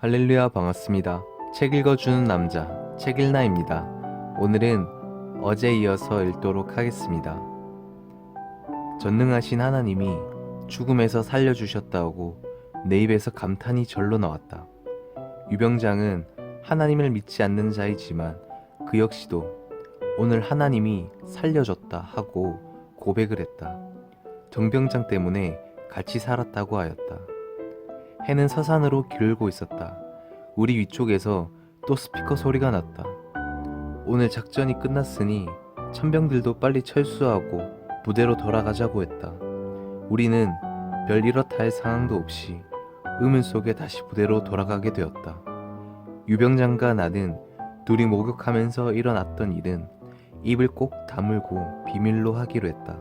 할렐루야 반갑습니다. 책 읽어주는 남자 책일나입니다. 오늘은 어제 이어서 읽도록 하겠습니다. 전능하신 하나님이 죽음에서 살려주셨다고 내 입에서 감탄이 절로 나왔다. 유병장은 하나님을 믿지 않는 자이지만 그 역시도 오늘 하나님이 살려줬다 하고 고백을 했다. 정병장 때문에 같이 살았다고 하였다. 해는 서산으로 기울고 있었다. 우리 위쪽에서 또 스피커 소리가 났다. 오늘 작전이 끝났으니 천병들도 빨리 철수하고 부대로 돌아가자고 했다. 우리는 별 이렇다 할 상황도 없이 의문 속에 다시 부대로 돌아가게 되었다. 유병장과 나는 둘이 목욕하면서 일어났던 일은 입을 꼭 다물고 비밀로 하기로 했다.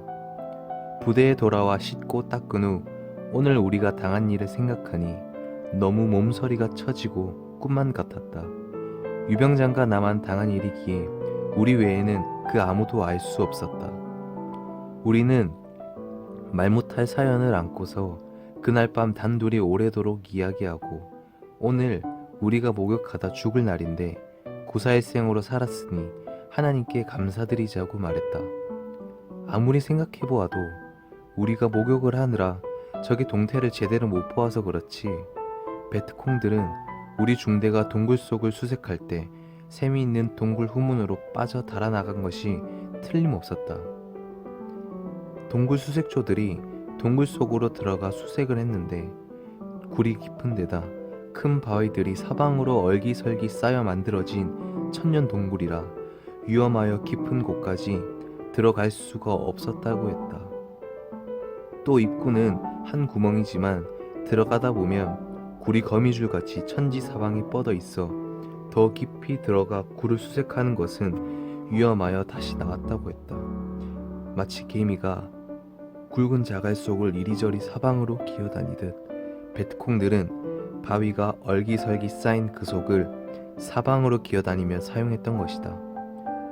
부대에 돌아와 씻고 닦은 후 오늘 우리가 당한 일을 생각하니 너무 몸서리가 처지고 꿈만 같았다. 유병장과 나만 당한 일이기에 우리 외에는 그 아무도 알 수 없었다. 우리는 말 못할 사연을 안고서 그날 밤 단둘이 오래도록 이야기하고 오늘 우리가 목욕하다 죽을 날인데 구사일생으로 살았으니 하나님께 감사드리자고 말했다. 아무리 생각해보아도 우리가 목욕을 하느라 저기 동태를 제대로 못 보아서 그렇지 베트콩들은 우리 중대가 동굴 속을 수색할 때 샘이 있는 동굴 후문으로 빠져 달아나간 것이 틀림없었다. 동굴 수색조들이 동굴 속으로 들어가 수색을 했는데 굴이 깊은 데다 큰 바위들이 사방으로 얼기설기 쌓여 만들어진 천년 동굴이라 위험하여 깊은 곳까지 들어갈 수가 없었다고 했다. 또 입구는 한 구멍이지만 들어가다 보면 굴이 거미줄같이 천지사방에 뻗어 있어 더 깊이 들어가 굴을 수색하는 것은 위험하여 다시 나왔다고 했다. 마치 개미가 굵은 자갈 속을 이리저리 사방으로 기어다니듯 베트콩들은 바위가 얼기설기 쌓인 그 속을 사방으로 기어다니며 사용했던 것이다.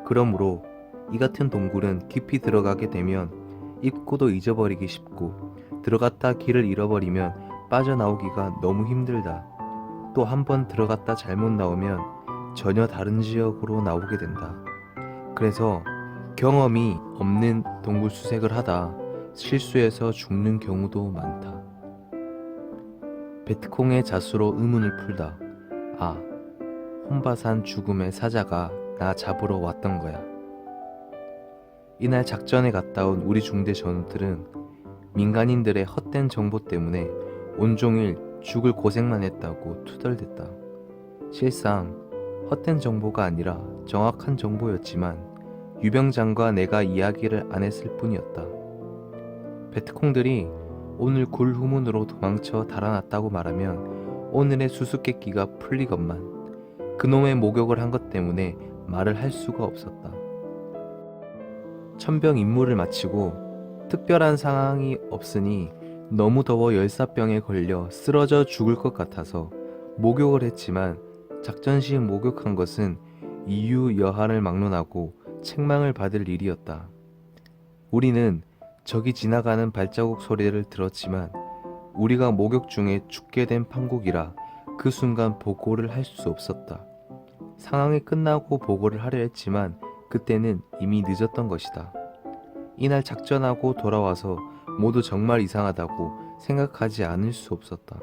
그러므로 이 같은 동굴은 깊이 들어가게 되면 입구도 잊어버리기 쉽고 들어갔다 길을 잃어버리면 빠져나오기가 너무 힘들다. 또 한 번 들어갔다 잘못 나오면 전혀 다른 지역으로 나오게 된다. 그래서 경험이 없는 동굴 수색을 하다 실수해서 죽는 경우도 많다. 베트콩의 자수로 의문을 풀다. 아, 혼바산 죽음의 사자가 나 잡으러 왔던 거야. 이날 작전에 갔다 온 우리 중대 전우들은 민간인들의 헛된 정보 때문에 온종일 죽을 고생만 했다고 투덜댔다. 실상 헛된 정보가 아니라 정확한 정보였지만 유병장과 내가 이야기를 안 했을 뿐이었다. 베트콩들이 오늘 굴 후문으로 도망쳐 달아났다고 말하면 오늘의 수수께끼가 풀리건만 그놈의 목욕을 한 것 때문에 말을 할 수가 없었다. 천병 임무를 마치고 특별한 상황이 없으니 너무 더워 열사병에 걸려 쓰러져 죽을 것 같아서 목욕을 했지만 작전 시 목욕한 것은 이유 여하를 막론하고 책망을 받을 일이었다. 우리는 저기 지나가는 발자국 소리를 들었지만 우리가 목욕 중에 죽게 된 판국이라 그 순간 보고를 할 수 없었다. 상황이 끝나고 보고를 하려 했지만 그때는 이미 늦었던 것이다. 이날 작전하고 돌아와서 모두 정말 이상하다고 생각하지 않을 수 없었다.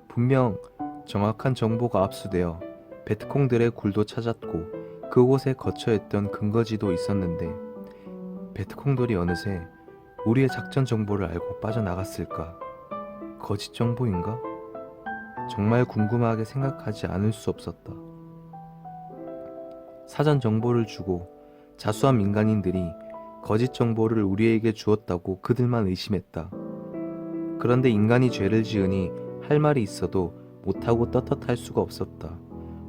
분명 정확한 정보가 압수되어 베트콩들의 굴도 찾았고 그곳에 거처했던 근거지도 있었는데 베트콩들이 어느새 우리의 작전 정보를 알고 빠져나갔을까? 거짓 정보인가? 정말 궁금하게 생각하지 않을 수 없었다. 사전 정보를 주고 자수한 민간인들이 거짓 정보를 우리에게 주었다고 그들만 의심했다. 그런데 인간이 죄를 지으니 할 말이 있어도 못하고 떳떳할 수가 없었다.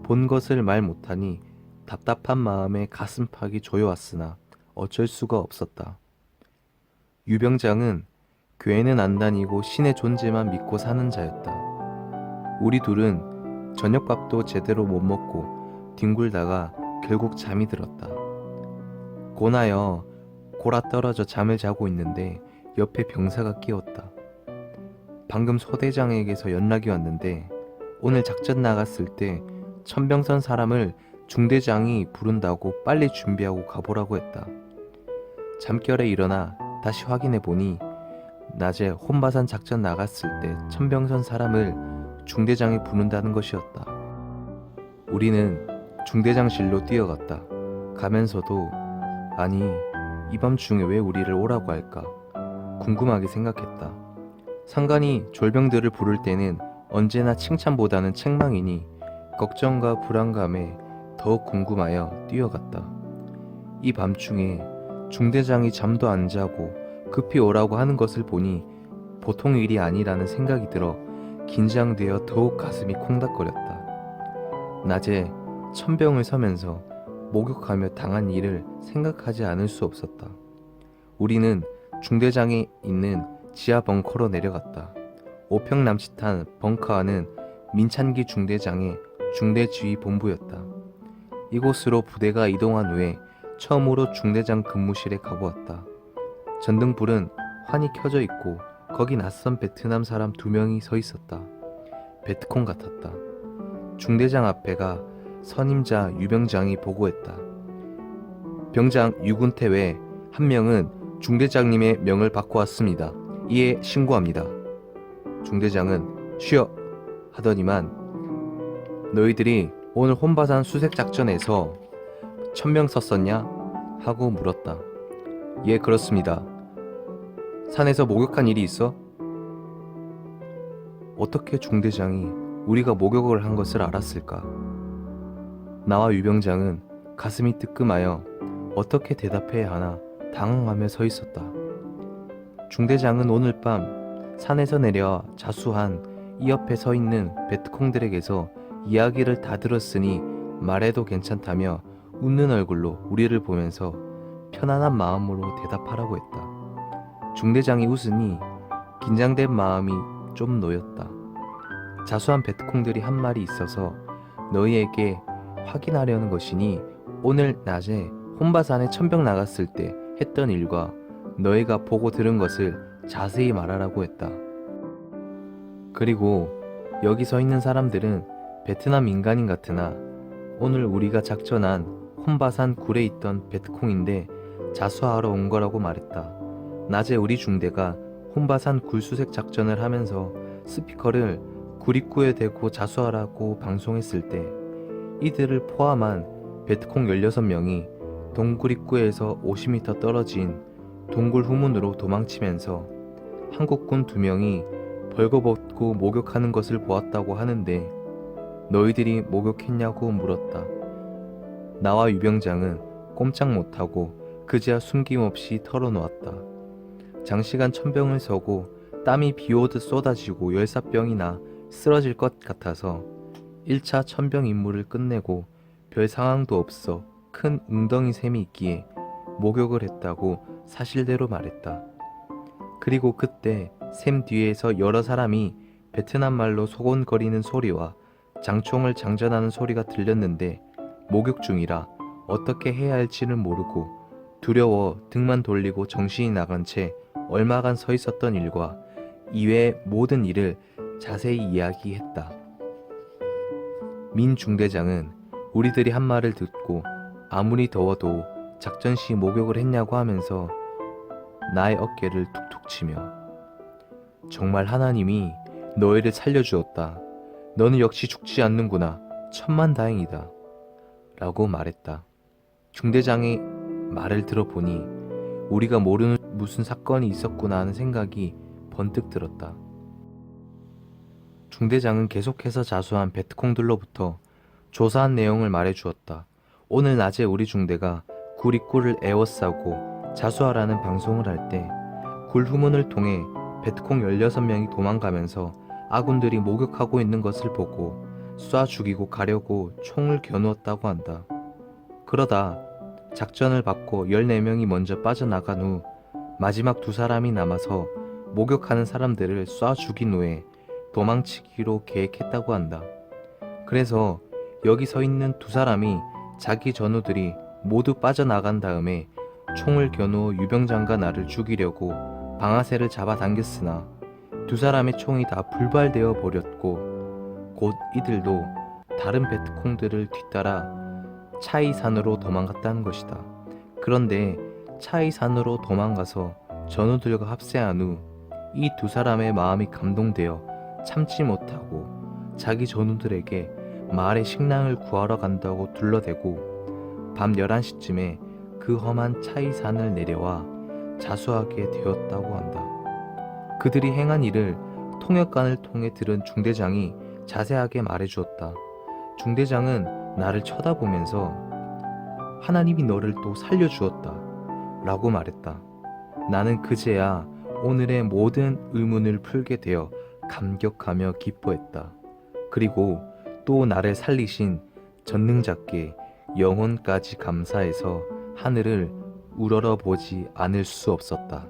본 것을 말 못하니 답답한 마음에 가슴팍이 조여왔으나 어쩔 수가 없었다. 유병장은 교회는 안 다니고 신의 존재만 믿고 사는 자였다. 우리 둘은 저녁밥도 제대로 못 먹고 뒹굴다가 결국 잠이 들었다. 고나여 골아 떨어져 잠을 자고 있는데 옆에 병사가 끼었다. 방금 소대장에게서 연락이 왔는데 오늘 작전 나갔을 때 천병선 사람을 중대장이 부른다고 빨리 준비하고 가보라고 했다. 잠결에 일어나 다시 확인해 보니 낮에 혼바산 작전 나갔을 때 천병선 사람을 중대장이 부른다는 것이었다. 우리는 중대장실로 뛰어갔다. 가면서도 아니 이 밤중에 왜 우리를 오라고 할까 궁금하게 생각했다. 상관이 졸병들을 부를 때는 언제나 칭찬보다는 책망이니 걱정과 불안감에 더욱 궁금하여 뛰어갔다. 이 밤중에 중대장이 잠도 안 자고 급히 오라고 하는 것을 보니 보통 일이 아니라는 생각이 들어 긴장되어 더욱 가슴이 콩닥거렸다. 낮에 천병을 서면서 목욕하며 당한 일을 생각하지 않을 수 없었다. 우리는 중대장이 있는 지하 벙커로 내려갔다. 5평 남짓한 벙커 안은 민찬기 중대장의 중대지휘 본부였다. 이곳으로 부대가 이동한 후에 처음으로 중대장 근무실에 가보았다. 전등불은 환히 켜져 있고 거기 낯선 베트남 사람 2명이 서 있었다. 베트콩 같았다. 중대장 앞에가 선임자 유병장이 보고했다. 병장 유군태 외 한 명은 중대장님의 명을 받고 왔습니다. 이에 신고합니다. 중대장은 쉬어 하더니만 너희들이 오늘 혼바산 수색작전에서 천명 썼었냐? 하고 물었다. 예, 그렇습니다. 산에서 목욕한 일이 있어? 어떻게 중대장이 우리가 목욕을 한 것을 알았을까? 나와 유병장은 가슴이 뜨끔하여 어떻게 대답해야 하나 당황하며 서 있었다. 중대장은 오늘 밤 산에서 내려와 자수한 이 옆에 서 있는 베트콩들에게서 이야기를 다 들었으니 말해도 괜찮다며 웃는 얼굴로 우리를 보면서 편안한 마음으로 대답하라고 했다. 중대장이 웃으니 긴장된 마음이 좀 놓였다. 자수한 베트콩들이 한 말이 있어서 너희에게 확인하려는 것이니 오늘 낮에 혼바산에 천병 나갔을 때 했던 일과 너희가 보고 들은 것을 자세히 말하라고 했다. 그리고 여기 서 있는 사람들은 베트남 민간인 같으나 오늘 우리가 작전한 혼바산 굴에 있던 베트콩인데 자수하러 온 거라고 말했다. 낮에 우리 중대가 혼바산 굴 수색 작전을 하면서 스피커를 굴 입구에 대고 자수하라고 방송했을 때 이들을 포함한 베트콩 16명이 동굴 입구에서 50m 떨어진 동굴 후문으로 도망치면서 한국군 2명이 벌거벗고 목욕하는 것을 보았다고 하는데 너희들이 목욕했냐고 물었다. 나와 유병장은 꼼짝 못하고 그제야 숨김없이 털어놓았다. 장시간 천병을 서고 땀이 비오듯 쏟아지고 열사병이나 쓰러질 것 같아서 1차 천병 임무를 끝내고 별 상황도 없어 큰 웅덩이 샘이 있기에 목욕을 했다고 사실대로 말했다. 그리고 그때 샘 뒤에서 여러 사람이 베트남 말로 소곤거리는 소리와 장총을 장전하는 소리가 들렸는데 목욕 중이라 어떻게 해야 할지는 모르고 두려워 등만 돌리고 정신이 나간 채 얼마간 서 있었던 일과 이외의 모든 일을 자세히 이야기했다. 민 중대장은 우리들이 한 말을 듣고 아무리 더워도 작전 시 목욕을 했냐고 하면서 나의 어깨를 툭툭 치며 정말 하나님이 너희를 살려주었다. 너는 역시 죽지 않는구나. 천만다행이다. 라고 말했다. 중대장의 말을 들어보니 우리가 모르는 무슨 사건이 있었구나 하는 생각이 번뜩 들었다. 중대장은 계속해서 자수한 베트콩들로부터 조사한 내용을 말해주었다. 오늘 낮에 우리 중대가 굴 입구를 에워싸고 자수하라는 방송을 할 때 굴 후문을 통해 베트콩 16명이 도망가면서 아군들이 목욕하고 있는 것을 보고 쏴 죽이고 가려고 총을 겨누었다고 한다. 그러다 작전을 받고 14명이 먼저 빠져나간 후 마지막 2사람이 남아서 목욕하는 사람들을 쏴 죽인 후에 도망치기로 계획했다고 한다. 그래서 여기 서 있는 2사람이 자기 전우들이 모두 빠져나간 다음에 총을 겨누어 유병장과 나를 죽이려고 방아쇠를 잡아당겼으나 2사람의 총이 다 불발되어 버렸고 곧 이들도 다른 베트콩들을 뒤따라 차이산으로 도망갔다는 것이다. 그런데 차이산으로 도망가서 전우들과 합세한 후 이 두 사람의 마음이 감동되어 참지 못하고 자기 전우들에게 마을에 식량을 구하러 간다고 둘러대고 밤 11시쯤에 그 험한 차이산을 내려와 자수하게 되었다고 한다. 그들이 행한 일을 통역관을 통해 들은 중대장이 자세하게 말해주었다. 중대장은 나를 쳐다보면서 하나님이 너를 또 살려주었다 라고 말했다. 나는 그제야 오늘의 모든 의문을 풀게 되어 감격하며 기뻐했다. 그리고 또 나를 살리신 전능자께 영혼까지 감사해서 하늘을 우러러 보지 않을 수 없었다.